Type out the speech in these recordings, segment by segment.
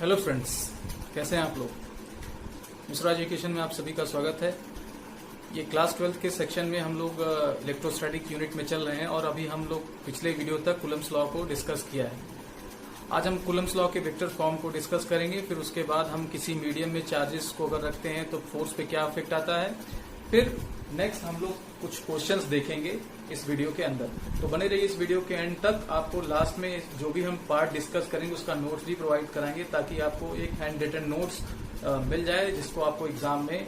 Hello friends, कैसे हैं आप लोग। मिश्रा एजुकेशन में आप सभी का स्वागत है। ये क्लास 12 के सेक्शन में हम लोग इलेक्ट्रोस्टैटिक यूनिट में चल रहे हैं और अभी हम लोग पिछले वीडियो तक कूलम्ब्स लॉ को डिस्कस किया है। आज हम कूलम्ब्स लॉ के वेक्टर फॉर्म को डिस्कस करेंगे। फिर उसके बाद हम किसी मीडियम में चार्जेस को अगर रखते हैं तो फोर्स पे क्या इफेक्ट आता है। फिर नेक्स्ट हम लोग कुछ क्वेश्चंस देखेंगे इस वीडियो के अंदर। तो बने रहिए इस वीडियो के एंड तक। आपको लास्ट में जो भी हम पार्ट डिस्कस करेंगे उसका नोट्स भी प्रोवाइड कराएंगे ताकि आपको एक हैंड रिटन नोट्स मिल जाए जिसको आपको एग्जाम में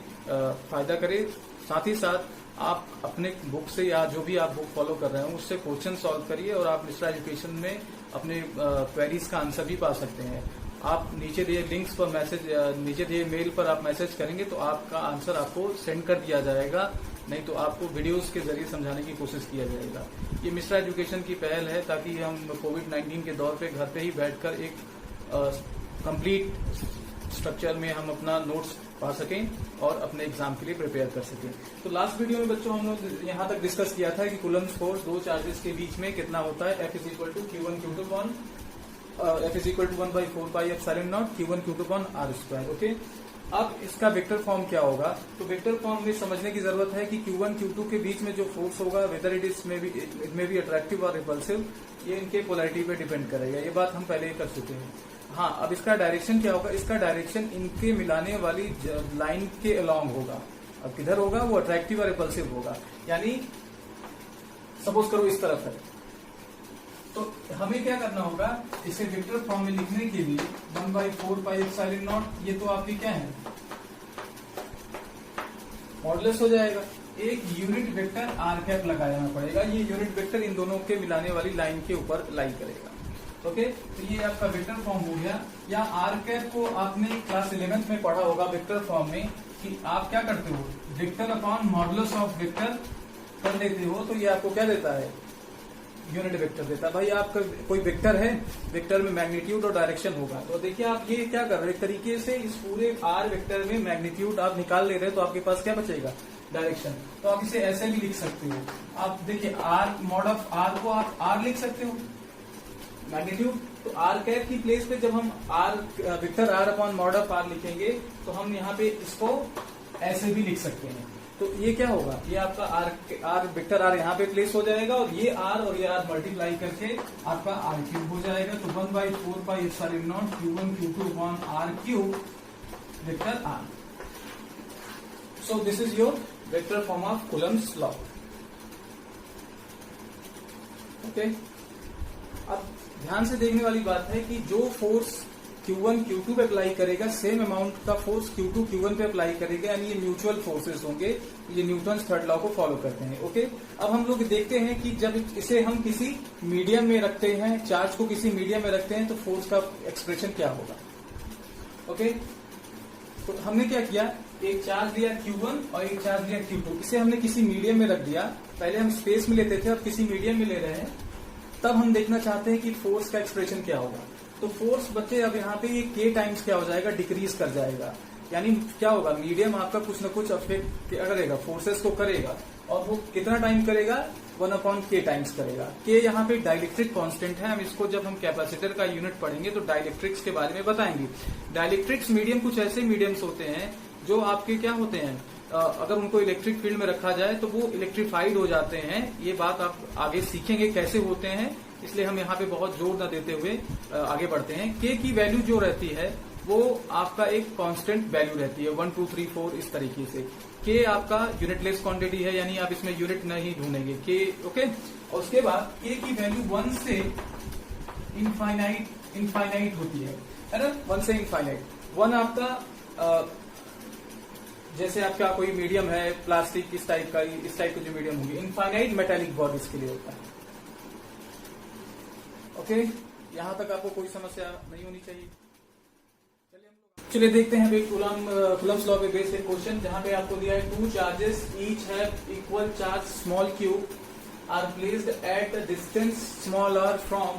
फायदा करे। साथ ही साथ आप अपने बुक से या जो भी आप बुक फॉलो कर रहे हो उससे क्वेश्चन सॉल्व करिए और आप मिश्रा एजुकेशन में अपने क्वेरीज का आंसर भी पा सकते हैं। आप नीचे दिए लिंक्स पर नीचे दिए मेल पर आप मैसेज करेंगे तो आपका आंसर आपको सेंड कर दिया जाएगा, नहीं तो आपको वीडियोस के जरिए समझाने की कोशिश किया जाएगा। ये मिश्रा एजुकेशन की पहल है ताकि हम कोविड-19 के दौर पे घर पे ही बैठकर एक कंप्लीट स्ट्रक्चर में हम अपना नोट्स पा सकें और अपने एग्जाम के लिए प्रिपेयर कर सकें। तो लास्ट वीडियो में बच्चों हम लोग यहाँ तक डिस्कस किया था कि कूलम्ब्स फोर्स दो चार्जेस के बीच में कितना होता है। F is equal to Q1 Q2 upon F is equal to 1/4 pi epsilon naught Q1 Q2 upon R square. Okay, अब इसका वेक्टर फॉर्म क्या होगा। तो वेक्टर फॉर्म में समझने की जरूरत है कि Q1 Q2 के बीच में जो फोर्स होगा वेदर इट में भी अट्रैक्टिव और रिपल्सिव, ये इनके पोलैरिटी पे डिपेंड करेगा। ये बात हम पहले ही कर चुके हैं। हाँ, अब इसका डायरेक्शन क्या होगा। इसका डायरेक्शन इनके मिलाने वाली लाइन के अलोंग होगा। अब किधर होगा, वो अट्रैक्टिव और रिपल्सिव होगा। यानी सपोज करो इस तरफ है, तो हमें क्या करना होगा, इसे वेक्टर फॉर्म में लिखने के लिए 1/4 पाई एप्सिलॉन नॉट, ये तो आपकी क्या है मॉडुलस हो जाएगा। एक यूनिट वेक्टर आर कैप लगाना पड़ेगा। ये यूनिट वेक्टर इन दोनों के मिलाने वाली लाइन के ऊपर लाई करेगा। ओके, तो ये आपका वेक्टर फॉर्म हो गया। या आर कैप को आपने क्लास 11th में पढ़ा होगा वेक्टर फॉर्म में कि आप क्या करते हो, vector upon modulus of vector कर देते हो, तो ये आपको क्या देता है, यूनिट वेक्टर देता है। भाई आपका कोई वेक्टर है, वेक्टर में मैग्नीट्यूड और डायरेक्शन होगा। तो देखिए आप ये क्या कर रहे हैं, एक तरीके से इस पूरे आर वेक्टर में मैग्नीट्यूड आप निकाल ले रहे हैं, तो आपके पास क्या बचेगा, डायरेक्शन। तो आप इसे ऐसे भी लिख सकते हो। आप देखिए आर मॉड ऑफ आर को आप आर लिख सकते हो मैग्नीट्यूड। तो आर कैप की प्लेस पे जब हम R vector R upon mod of R लिखेंगे तो हम यहाँ पे इसको ऐसे भी लिख सकते हैं। तो ये क्या होगा, ये आपका आर वेक्टर आर यहाँ पे प्लेस हो जाएगा और ये आर मल्टीप्लाई करके आपका आर क्यूब हो जाएगा। तो 1/4 pi epsilon naught Q1 Q2 upon R cube vector R. So this is your vector form of Coulomb's law. Okay, अब ध्यान से देखने वाली बात है कि जो फोर्स Q1 Q2 पे अप्लाई करेगा, सेम अमाउंट का फोर्स Q2 Q1 पे अप्लाई करेगा। यानी ये म्यूचुअल फोर्सेस होंगे। ये न्यूटन्स थर्ड लॉ को फॉलो करते हैं। ओके, अब हम लोग देखते हैं कि जब इसे हम किसी मीडियम में रखते हैं, चार्ज को किसी मीडियम में रखते हैं, तो फोर्स का एक्सप्रेशन क्या होगा। ओके, तो हमने क्या किया, एक चार्ज दिया Q1 और एक चार्ज दिया Q2। इसे हमने किसी मीडियम में रख दिया। पहले हम स्पेस में लेते थे, अब किसी मीडियम में ले रहे हैं। तब हम देखना चाहते हैं कि फोर्स का एक्सप्रेशन क्या होगा। तो फोर्स बच्चे अब यहाँ पे ये K टाइम्स क्या हो जाएगा, डिक्रीज कर जाएगा। यानी क्या होगा, मीडियम आपका कुछ न कुछ अफेक्ट करेगा, फोर्सेस को करेगा। और वो कितना टाइम करेगा, 1/K टाइम्स करेगा। K यहाँ पे डाइलेक्ट्रिक कांस्टेंट है। हम इसको जब हम कैपेसिटर का यूनिट पढ़ेंगे तो डाइलेक्ट्रिक्स के बारे में बताएंगे। डाइलेक्ट्रिक्स मीडियम कुछ ऐसे मीडियम्स होते हैं जो आपके क्या होते हैं, अगर उनको इलेक्ट्रिक फील्ड में रखा जाए तो वो इलेक्ट्रीफाइड हो जाते हैं। ये बात आप आगे सीखेंगे कैसे होते हैं, इसलिए हम यहाँ पे बहुत जोर न देते हुए आगे बढ़ते हैं। K की वैल्यू जो रहती है वो आपका एक कांस्टेंट वैल्यू रहती है, 1 2 3 4 इस तरीके से। K आपका यूनिटलेस क्वांटिटी है, यानी आप इसमें यूनिट नहीं ढूंढेंगे K। ओके, और उसके बाद K की वैल्यू 1 से इनफाइनाइट होती है ना, 1 से इनफाइनाइट। 1 आपका जैसे आपका कोई मीडियम है प्लास्टिक, इस टाइप की जो मीडियम होगी, इनफाइनाइट मेटेलिक बॉडीज के लिए होता है। ओके, यहां तक आपको कोई समस्या नहीं होनी चाहिए। चलिए देखते हैं भाई कूलम्ब्स लॉ पे बेस्ड एक क्वेश्चन, जहां पे आपको दिया है 2 charges each have equal charge small q are placed at a distance small r from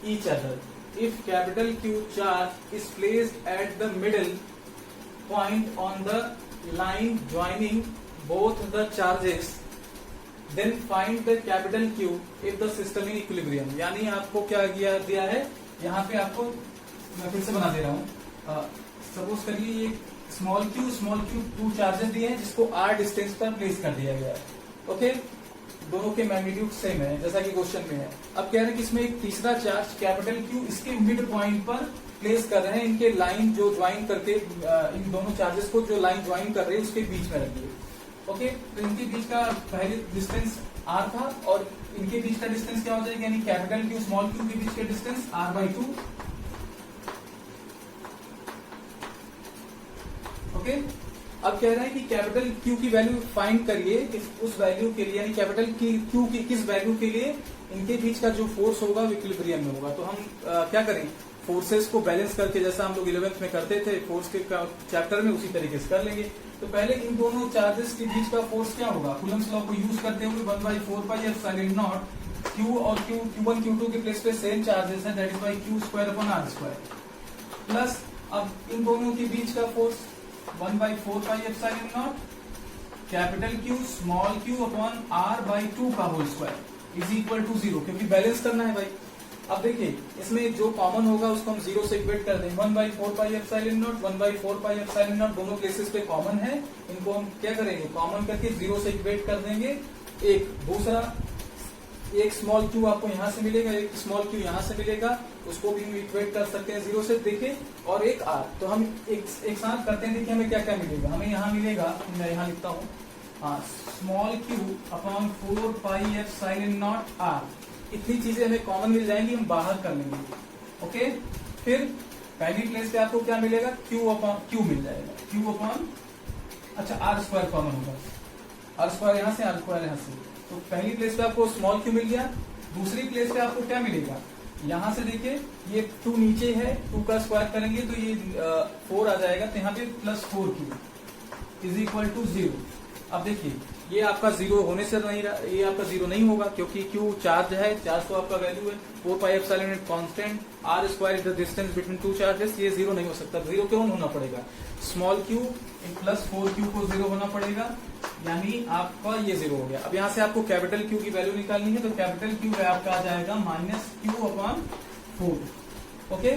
each other. If capital Q charge is placed at the middle point on the line joining both the charges, then find the capital Q if the system in equilibrium। यानी आपको क्या दिया है, यहाँ पे आपको मैं फिर से बना दे रहा हूँ। सपोज करिए ये स्मॉल क्यू टू चार्जेस दिए हैं जिसको r डिस्टेंस पर प्लेस कर दिया गया है। ओके, दोनों के मैग्नीट्यूड सेम है जैसा कि क्वेश्चन में है। अब कह रहे हैं कि इसमें एक तीसरा चार्ज कैपिटल क्यू इसके मिड पॉइंट पर प्लेस कर रहे हैं, इनके लाइन जो ज्वाइन करके इन दोनों चार्जेस को जो लाइन ज्वाइन कर रहे हैं उसके बीच में रखिए। ओके, तो इनके बीच का पहले डिस्टेंस r था और इनके बीच का डिस्टेंस क्या हो जाएगा, यानी कैपिटल क्यू स्मॉल क्यू के बीच का डिस्टेंस r/2। ओके, अब कह रहे हैं कि कैपिटल क्यू की वैल्यू फाइंड करिए उस वैल्यू के लिए, यानी कैपिटल क्यू की किस वैल्यू के लिए इनके बीच का जो फोर्स होगा वो इक्विलिब्रियम में होगा। तो हम क्या करें, फोर्सेस को बैलेंस करके जैसा हम लोग 11th में करते थे फोर्स के चैप्टर में, उसी तरीके से कर लेंगे। तो पहले इन दोनों चार्जेस के बीच का फोर्स क्या होगा, कूलम्स लॉ को यूज करते हुए 1/4πε0 क्यू और Q1 Q2 के प्लेस पे सेम चार्जेस है, that is by Q² plus अब इन दोनों के बीच का force 1/4πε0 capital Q small q upon r/2 का whole square is equal to 0, क्योंकि बैलेंस करना है भाई। अब देखिए इसमें जो कॉमन होगा उसको हम 0 से इक्वेट कर देंगे। 1/4πε0 1/4πε0 दोनों केसेस पे कॉमन है, इनको हम क्या करेंगे, कॉमन करके 0 से इक्वेट कर देंगे। एक दूसरा एक स्मॉल क्यू आपको यहाँ से मिलेगा, एक स्मॉल क्यू यहाँ से मिलेगा, उसको भी हम इक्वेट कर सकते हैं 0 से, देखिए, और एक r। तो हम एक साथ करते हैं, देखिए हमें क्या क्या मिलेगा। हमें यहाँ मिलेगा, मैं यहाँ लिखता हूँ, स्मॉल क्यू अपॉन 4πε0 r। इतनी चीजें हमें कॉमन मिल जाएंगी, हम बाहर कर लेंगे। ओके, फिर पहली प्लेस पे आपको क्या मिलेगा, क्यू मिल जाएगा, क्यू अपॉन, अच्छा r² कॉमन होगा, r² यहाँ से r² यहाँ से। तो पहली प्लेस पे आपको स्मॉल क्यू मिल गया, दूसरी प्लेस पे आपको क्या मिलेगा, यहाँ से देखिए ये 2 नीचे है, 2 का स्क्वायर करेंगे तो ये 4 आ जाएगा, तो यहाँ पे +4q इज इक्वल टू 0। अब देखिए ये आपका 0 होने से नहीं, ये आपका 0 नहीं होगा क्योंकि Q चार्ज है, चार्ज तो आपका वैल्यू है 4πε constant, r² is the distance between 2 charges, ये 0 नहीं हो सकता। 0 क्यों होना पड़ेगा, स्मॉल q +4q को 0 होना पड़ेगा, यानी आपका ये 0 हो गया। अब यहाँ से आपको कैपिटल Q की वैल्यू निकालनी है, तो कैपिटल Q है आपका आ जाएगा -q/4। ओके,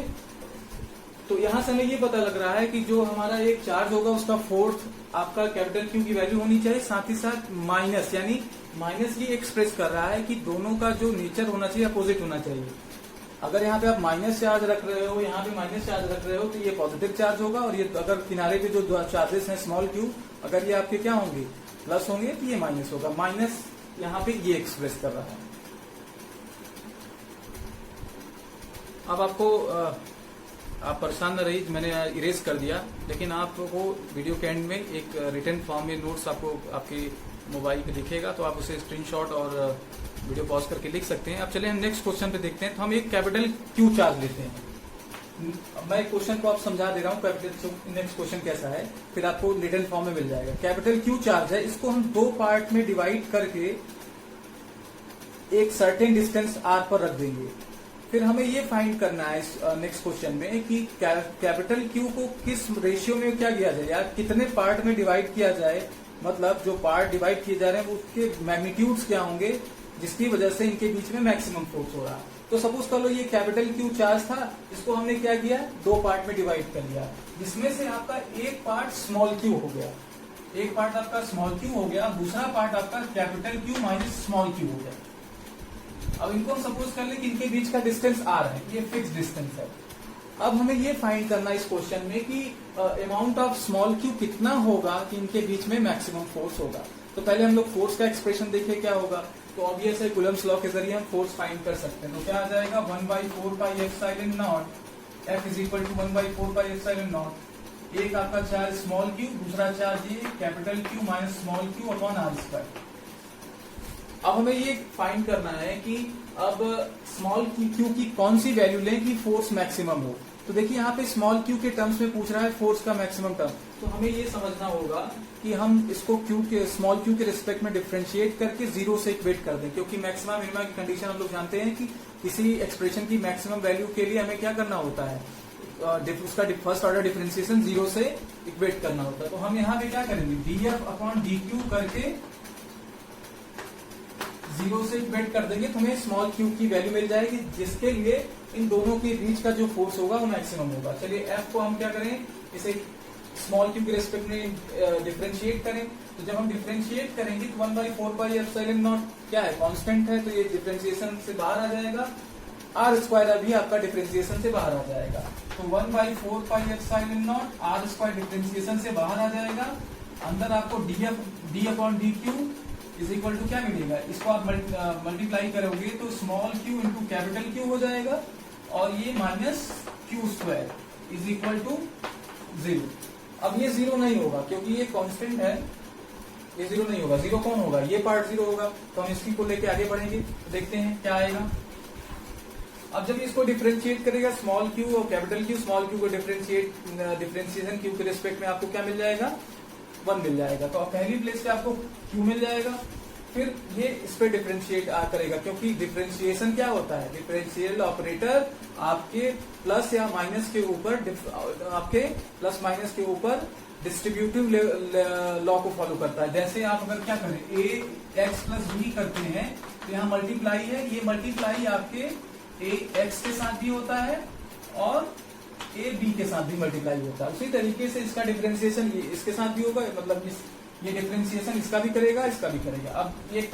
तो यहाँ से हमें ये पता लग रहा है कि जो हमारा एक चार्ज होगा उसका फोर्थ आपका कैपिटल Q की वैल्यू होनी चाहिए, साथ ही साथ माइनस, यानी माइनस ये एक्सप्रेस कर रहा है कि दोनों का जो नेचर होना चाहिए अपोजिट होना चाहिए। अगर यहाँ पे आप माइनस चार्ज रख रहे हो, यहाँ पे माइनस चार्ज रख रहे हो, तो ये पॉजिटिव चार्ज होगा, और ये अगर किनारे पे जो चार्जेस हैं स्मॉल q, अगर ये आपके क्या होंगे, प्लस होंगे, तो ये माइनस होगा। माइनस यहाँ पे ये एक्सप्रेस कर रहा है। अब आपको आप परेशान न रहिए, मैंने इरेज कर दिया, लेकिन आपको वीडियो के एंड में एक रिटन फॉर्म में नोट्स आपको आपके मोबाइल पे दिखेगा, तो आप उसे स्क्रीनशॉट और वीडियो पॉज करके लिख सकते हैं। अब चलिए हम नेक्स्ट क्वेश्चन पे देखते हैं। तो हम एक कैपिटल Q चार्ज लेते हैं। मैं क्वेश्चन को आप समझा दे रहा हूँ, कैपिटल नेक्स्ट क्वेश्चन कैसा है, फिर आपको रिटन फॉर्म में मिल जाएगा। कैपिटल Q चार्ज है, इसको हम 2 पार्ट में डिवाइड करके एक सर्टेन डिस्टेंस r पर रख देंगे। फिर हमें ये फाइंड करना है इस नेक्स्ट क्वेश्चन में कि कैपिटल Q को किस रेशियो में क्या किया जाए, या कितने पार्ट में डिवाइड किया जाए, मतलब जो पार्ट डिवाइड किए जा रहे हैं उसके मैग्नीट्यूड्स क्या होंगे जिसकी वजह से इनके बीच में मैक्सिमम फोर्स हो रहा है। तो सपोज कर लो ये कैपिटल Q चार्ज था, इसको हमने क्या किया, 2 पार्ट में डिवाइड कर लिया, जिसमें से आपका एक पार्ट स्मॉल q हो गया, एक पार्ट आपका स्मॉल q हो गया, दूसरा पार्ट आपका capital Q minus small q हो गया। अब इनको हम सपोज कर ले कि इनके बीच का डिस्टेंस r है, ये फिक्स डिस्टेंस है। अब हमें ये फाइंड करना है इस क्वेश्चन में कि अमाउंट ऑफ स्मॉल q कितना होगा कि इनके बीच में मैक्सिमम फोर्स होगा। तो पहले हम लोग फोर्स का एक्सप्रेशन देखिए क्या होगा। तो ऑब्वियस है कूलम्स लॉ के जरिए हम फोर्स फाइंड कर सकते हैं। तो क्या आ जाएगा, 1/4πε0 F इज इक्वल टू 1/4πε0। एक आपका चार्ज स्मॉल q, दूसरा चार्ज ये capital Q minus small q upon r²। अब हमें ये फाइंड करना है कि अब स्मॉल q की कौन सी वैल्यू लें कि फोर्स मैक्सिमम हो। तो देखिए यहाँ पे स्मॉल q के टर्म्स में पूछ रहा है फोर्स का मैक्सिमम टर्म, तो हमें ये समझना होगा कि हम इसको स्मॉल q के रिस्पेक्ट में डिफरेंशिएट करके 0 से इक्वेट कर दें, क्योंकि मैक्सिमम मिनिमम की कंडीशन हम लोग जानते हैं कि किसी एक्सप्रेशन की मैक्सिमम वैल्यू के लिए हमें क्या करना होता है, उसका फर्स्ट ऑर्डर डिफरेंशिएशन 0 से इक्वेट करना होता है। तो हम यहाँ पे क्या करेंगे, df अपॉन dq करके 0 से डिवाइड कर देंगे तो हमें स्मॉल क्यू की वैल्यू मिल जाएगी, जिसके लिए इन दोनों के बीच का जो फोर्स होगा वो मैक्सिमम होगा। चलिए एफ को हम क्या करें, इसे स्मॉल क्यू के रेस्पेक्ट में डिफरेंशिएट करें। तो जब हम डिफरेंशिएट करेंगे तो 1/4πε0 क्या है, कांस्टेंट है, तो ये डिफरेंशिएशन से बाहर आ जाएगा। आर स्क्वायर अभी आपका डिफरेंशिएशन से बाहर आ जाएगा, तो 1/4πε0 आर स्क्वायर डिफरेंशिएशन से बाहर आ जाएगा। अंदर आपको d/dq इज इक्वल टू क्या मिलेगा, इसको आप मल्टीप्लाई करोगे तो small q into capital Q हो जाएगा, और ये minus q square is equal to 0। अब ये 0 नहीं होगा क्योंकि ये कांस्टेंट है, ये 0 नहीं होगा। 0 कौन होगा, ये पार्ट 0 होगा, तो हम इसकी को लेके आगे बढ़ेंगे, तो देखते हैं क्या आएगा। अब जब इसको डिफरेंशिएट करेगा स्मॉल क्यू और कैपिटल क्यू, स्मॉल क्यू को डिफरेंशिएशन क्यू के रिस्पेक्ट में आपको क्या मिल जाएगा, 1 मिल जाएगा। तो अब पहली प्लेस पे आपको क्यू मिल जाएगा, फिर ये इस पे डिफरेंशिएट करेगा, क्योंकि डिफरेंशिएशन क्या होता है, डिफरेंशियल ऑपरेटर आपके प्लस या माइनस के ऊपर, आपके प्लस माइनस के ऊपर डिस्ट्रीब्यूटिव लॉ को फॉलो करता है। जैसे आप अगर क्या करें, ए एक्स प्लस बी करते हैं तो यहाँ मल्टीप्लाई है, ये मल्टीप्लाई आपके ए एक्स के साथ भी होता है और ए बी के साथ भी मल्टीप्लाई होता है। उसी तरीके से इसका डिफरेंशिएशन इसके साथ भी होगा, मतलब ये डिफरेंशिएशन इसका भी करेगा, इसका भी करेगा। अब एक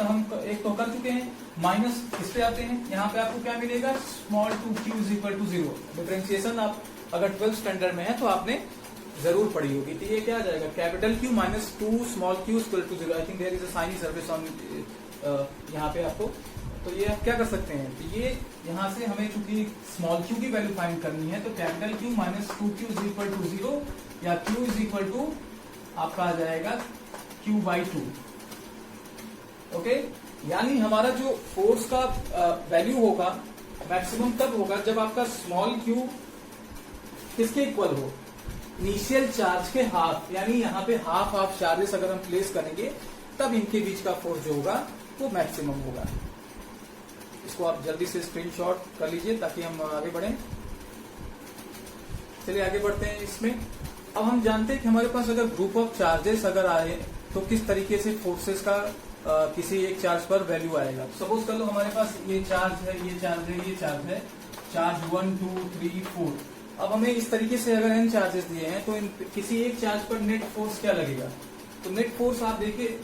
तो कर चुके हैं, माइनस इस पे आते हैं, यहाँ पे आपको क्या मिलेगा, small two q is equal to 0। Differentiation आप अगर 12th स्टैंडर्ड में है तो आपने जरूर पढ़ी होगी। तो ये क्या आ जाएगा, capital Q minus 2 small q equal to 0। I think there is a sign service on यहाँ पे आपको, तो ये आप क्या कर सकते हैं, तो ये यहाँ से हमें चूंकि स्मॉल क्यू की वैल्यू फाइंड करनी है, तो capital Q minus 2q is equal to 0 या q इज इक्वल टू आपका आ जाएगा q/2। ओके, यानी हमारा जो फोर्स का वैल्यू होगा मैक्सिमम तब होगा जब आपका स्मॉल क्यू किसके इक्वल हो, इनिशियल चार्ज के हाफ, यानी यहाँ पे हाफ चार्जेस अगर हम प्लेस करेंगे तब इनके बीच का फोर्स जो होगा वो मैक्सिमम होगा। इसको आप जल्दी से स्क्रीनशॉट कर लीजिए ताकि हम आगे बढ़ें। चलिए आगे बढ़ते हैं इसमें। अब हम जानते हैं कि हमारे पास अगर ग्रुप ऑफ चार्जेस अगर आए तो किस तरीके से फोर्सेस का किसी एक चार्ज पर वैल्यू आएगा। सपोज कर लो हमारे पास ये चार्ज है, ये चार्ज है, ये चार्ज है, चार्ज 1 2 3 4। अब हमें इस तरीके से अगर n चार्जेस दिए हैं तो किसी एक चार्ज पर नेट फोर्स क्या लगेगा, तो नेट फोर्स आप देखिए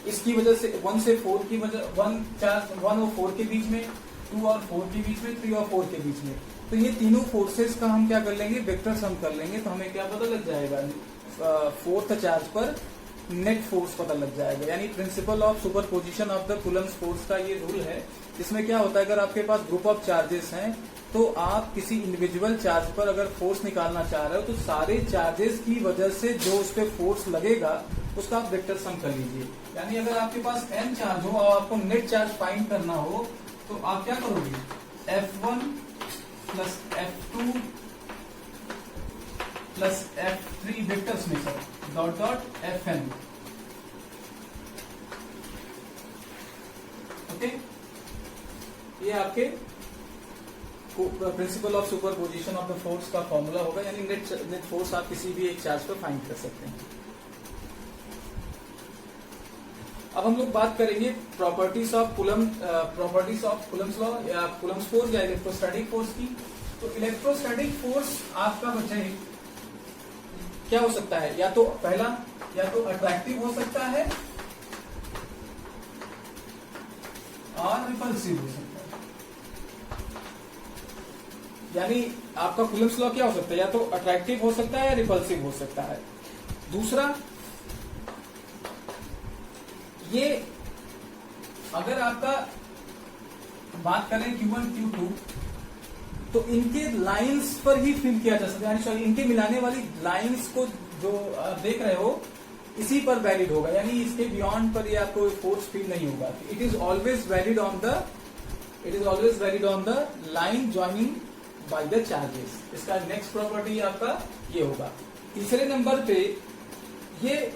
इसकी वजह से 1 से 4 की वजह, 1 और 4 के बीच में, 2 और 4 के बीच में, 3 और 4 के बीच में, तो ये तीनों फोर्सेस का हम क्या कर लेंगे, वेक्टर सम कर लेंगे, तो हमें क्या पता लग जाएगा, 4th चार्ज पर नेट फोर्स पता लग जाएगा। यानी principal of superposition of the Coulomb's force का ये रूल है। इसमें क्या होता है, अगर आपके पास ग्रुप ऑफ चार्जेस हैं तो आप किसी इंडिविजुअल चार्ज पर अगर फोर्स निकालना चाह रहे हो तो सारे चार्जेस की वजह से जो उस पर फोर्स लगेगा उसका आप वेक्टर सम कर लीजिए। यानी अगर आपके पास n चार्ज हो और आपको नेट चार्ज फाइंड करना हो तो आप क्या करोगे, F1 plus F2 plus F3 vectors में सर डॉट डॉट Fn। ओके, ये आपके principle of superposition of the force का फॉर्मूला होगा। यानी नेट फोर्स आप किसी भी एक चार्ज पर फाइंड कर सकते हैं। अब हम लोग बात करेंगे प्रॉपर्टीज ऑफ कूलम्स लॉ या कूलम्स फोर्स या इलेक्ट्रोस्टैटिक फोर्स की। तो इलेक्ट्रोस्टैटिक फोर्स आपका बच्चे क्या हो सकता है, या तो पहला या तो अट्रैक्टिव हो सकता है और रिपल्सिव हो सकता है। यानी आपका कूलम्स लॉ क्या हो सकता है, या तो अट्रैक्टिव हो सकता है या रिपल्सिव हो सकता है। दूसरा, ये अगर आपका बात करें Q1 Q2 तो इनके लाइंस पर ही फील किया जा सकता है, यानी इनके मिलाने वाली लाइंस को जो आप देख रहे हो इसी पर वैलिड होगा। यानी इसके बियॉन्ड पर ये आपको फोर्स फील नहीं होगा। It is always valid on the line joining by the charges. इसका नेक्स्ट प्रॉपर्टी आपका ये होगा। तीसरे नंबर पे ये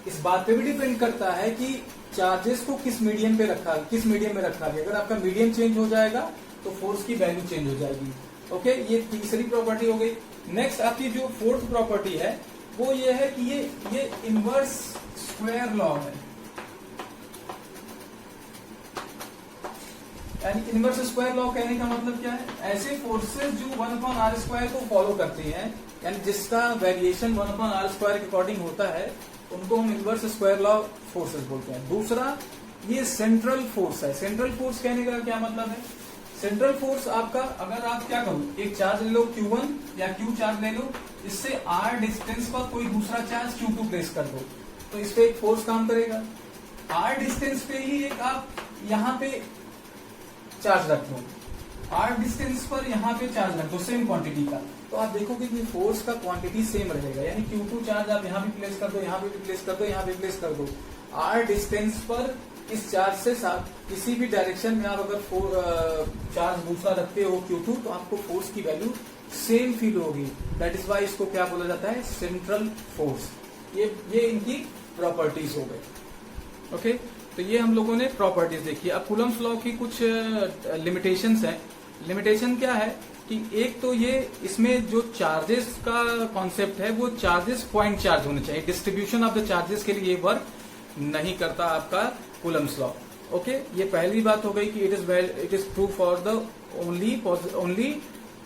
इस बात पे भी डिपेंड करता है कि चार्जेस को किस मीडियम में रखा गया। अगर आपका मीडियम चेंज हो जाएगा तो फोर्स की वैल्यू चेंज हो जाएगी। ओके, ये तीसरी प्रॉपर्टी हो गई। नेक्स्ट आपकी जो फोर्थ प्रॉपर्टी है वो ये है कि ये इनवर्स स्क्वायर लॉ है। यानी इनवर्स स्क्वायर लॉ कहने का मतलब क्या है, ऐसे फोर्सेस जो 1/r² को फॉलो करते हैं, यानी जिसका वेरिएशन 1/r² के अकॉर्डिंग होता है, उनको हम इनवर्स स्क्वायर लॉ फोर्सेस बोलते हैं। दूसरा, ये सेंट्रल फोर्स है। सेंट्रल फोर्स कहने का क्या मतलब है, सेंट्रल फोर्स आपका, अगर आप क्या करो, एक चार्ज ले लो Q1 या Q चार्ज ले लो, इससे r डिस्टेंस पर कोई दूसरा चार्ज Q2 प्लेस कर दो, तो इस पे एक फोर्स काम करेगा। r डिस्टेंस पे ही एक आप यहाँ पे चार्ज रख दो, r डिस्टेंस पर यहाँ पे चार्ज रख दो सेम क्वांटिटी का, तो आप देखोगे कि फोर्स का क्वांटिटी सेम रहेगा। यानी Q2 चार्ज आप यहाँ भी प्लेस कर दो, यहाँ भी प्लेस कर दो, यहाँ भी प्लेस कर दो, r डिस्टेंस पर इस चार्ज से साथ किसी भी डायरेक्शन में आप अगर चार्ज दूसरा रखते हो Q2, तो आपको फोर्स की वैल्यू सेम फील होगी। दैट इज वाई इसको क्या बोला जाता है, सेंट्रल फोर्स। ये इनकी प्रॉपर्टीज हो गई। ओके, तो ये हम लोगों ने प्रॉपर्टीज देखी। अब कूलम्स लॉ की कुछ लिमिटेशंस हैं। लिमिटेशन क्या है कि एक तो ये, इसमें जो चार्जेस का कॉन्सेप्ट है वो चार्जेस पॉइंट चार्ज होने चाहिए। डिस्ट्रीब्यूशन ऑफ द चार्जेस के लिए ये वर्क नहीं करता आपका कूलम्स लॉ। ओके, ये पहली बात हो गई कि it is true for the only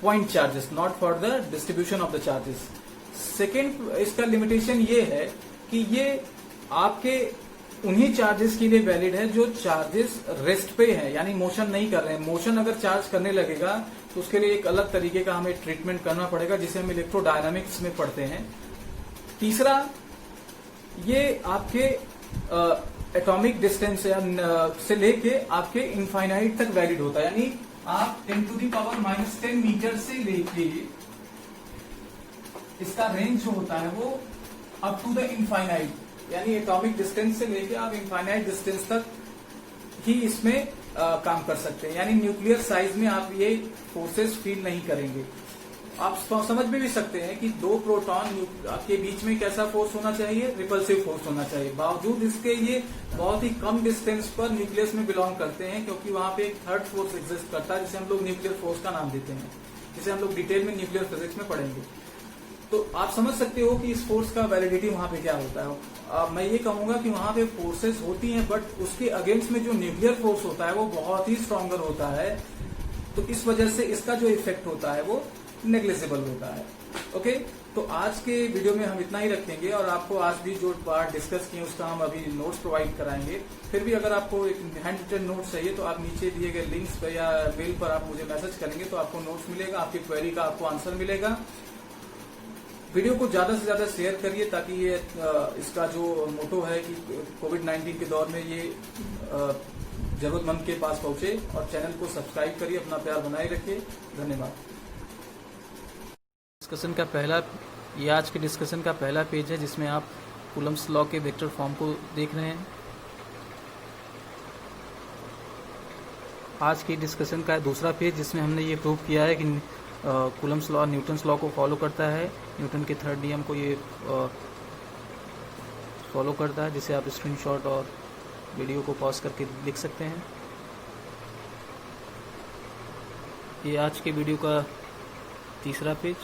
point charges, not for the distribution of the charges. Second, इसका लिमिटेशन ये है कि ये आपके उन्हीं चार्जेस के लिए वैलिड है जो चार्जेस रेस्ट पे है, यानी मोशन नहीं कर रहे हैं। मोशन अगर चार्ज करने लगेगा तो उसके लिए एक अलग तरीके का हमें ट्रीटमेंट करना पड़ेगा, जिसे हम इलेक्ट्रोडायनामिक्स में पढ़ते हैं। तीसरा, ये आपके एटॉमिक डिस्टेंस से लेके आपके इनफाइनाइट तक वैलिड होता है। यानी आप 10⁻⁻10 मीटर से लेके इसका रेंज जो होता है वो अप टू द इनफाइनाइट, यानी एटॉमिक डिस्टेंस से लेके आप इनफाइनाइट डिस्टेंस तक ही इसमें काम कर सकते हैं। यानी न्यूक्लियर साइज में आप ये फोर्सेस फील नहीं करेंगे। आप समझ भी सकते हैं कि दो प्रोटॉन के बीच में कैसा फोर्स होना चाहिए, रिपल्सिव फोर्स होना चाहिए। बावजूद इसके ये बहुत ही कम डिस्टेंस पर न्यूक्लियस में बिलोंग करते हैं, क्योंकि वहां पे एक थर्ड फोर्स एग्जिस्ट करता है जिसे हम लोग न्यूक्लियर फोर्स का नाम देते हैं, जिसे हम लोग डिटेल में न्यूक्लियर फिजिक्स में पढ़ेंगे। तो आप समझ सकते हो कि इस फोर्स का वैलिडिटी वहां पे क्या होता है। मैं ये कहूंगा कि वहां पे फोर्सेस होती हैं, बट उसके अगेंस्ट में जो न्यूक्लियर फोर्स होता है वो बहुत ही स्ट्रॉन्गर होता है। तो इस वजह से इसका जो इफेक्ट होता है वो नेग्लिजिबल होता है। ओके, तो आज के वीडियो में हम इतना ही रखेंगे, और आपको आज भी जो पार्ट डिस्कस किए उसका हम अभी नोट्स प्रोवाइड कराएंगे। फिर भी अगर आपको एक हैंड रिटन नोट्स चाहिए तो आप नीचे दिए गए लिंक्स पर या मेल पर आप मुझे मैसेज करेंगे तो आपको नोट्स मिलेगा, आपकी क्वेरी का आपको आंसर मिलेगा। वीडियो को ज्यादा से ज्यादा शेयर करिए, ताकि ये इसका जो मोटो है कि कोविड-19 के दौर में ये जरूरतमंद के पास पहुंचे। और चैनल को सब्सक्राइब करिए, अपना प्यार बनाए रखिए। धन्यवाद। डिस्कशन का पहला, ये आज के डिस्कशन का पहला पेज है जिसमें आप कूलम्स लॉ के वेक्टर फॉर्म को देख रहे हैं। आज की डिस्कशन का दूसरा पेज जिसमें हमने ये प्रूव किया है कि कूलम्स लॉ न्यूटन्स लॉ को फॉलो करता है, न्यूटन के थर्ड नियम को ये फॉलो करता है, जिसे आप स्क्रीनशॉट और वीडियो को पॉज करके लिख सकते हैं। ये आज के वीडियो का तीसरा पेज।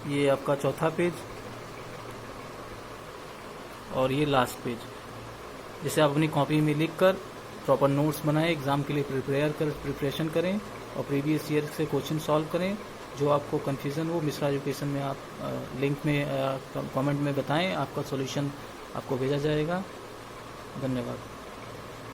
ये आपका चौथा पेज, और ये लास्ट पेज, जिसे आप अपनी कॉपी में लिखकर प्रॉपर नोट्स बनाएं, एग्जाम के लिए प्रिपरेशन करें और प्रीवियस ईयर से क्वेश्चन सॉल्व करें। जो आपको कन्फ्यूज़न हो मिश्रा एजुकेशन में आप लिंक में कमेंट में बताएं, आपका सॉल्यूशन आपको भेजा जाएगा। धन्यवाद।